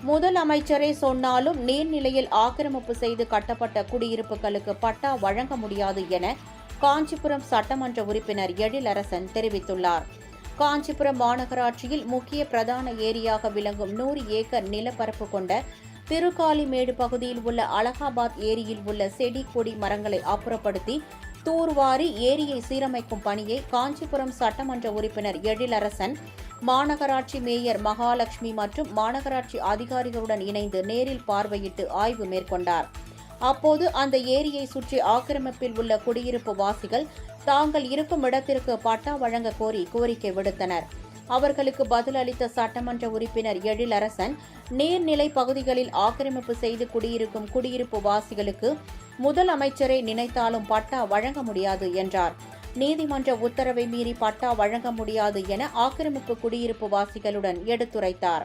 முதலமைச்சரே சொன்னாலும் நீர்நிலையில் ஆக்கிரமிப்பு செய்து கட்டப்பட்ட குடியிருப்புகளுக்கு பட்டா வழங்க முடியாது என காஞ்சிபுரம் சட்டமன்ற உறுப்பினர் எழிலரசன் தெரிவித்துள்ளார். காஞ்சிபுரம் மாநகராட்சியில் முக்கிய பிரதான ஏரியாக விளங்கும் 100 ஏக்கர் நிலப்பரப்பு கொண்ட திருக்காலிமேடு பகுதியில் உள்ள அலகாபாத் ஏரியில் உள்ள செடி கொடி மரங்களை அப்புறப்படுத்தி தூர்வாரி ஏரியை சீரமைக்கும் பணியை காஞ்சிபுரம் சட்டமன்ற உறுப்பினர் எழிலரசன் மாநகராட்சி மேயர் மகாலட்சுமி மற்றும் மாநகராட்சி அதிகாரிகளுடன் இணைந்து நேரில் பார்வையிட்டு ஆய்வு மேற்கொண்டார். அப்போது அந்த ஏரியை சுற்றி ஆக்கிரமிப்பில் உள்ள குடியிருப்பு வாசிகள் தாங்கள் இருக்கும் இடத்திற்கு பட்டா வழங்க கோரி கோரிக்கை விடுத்தனர். அவர்களுக்கு பதிலளித்த சட்டமன்ற உறுப்பினர் எழிலரசன், நீர்நிலை பகுதிகளில் ஆக்கிரமிப்பு செய்து குடியிருக்கும் குடியிருப்பு வாசிகளுக்கு முதலமைச்சரை நினைத்தாலும் பட்டா வழங்க முடியாது என்றார். நீதிமன்ற உத்தரவை மீறி பட்டா வழங்க முடியாது என ஆக்கிரமிப்பு குடியிருப்பு வாசிகளுடன் எடுத்துரைத்தார்.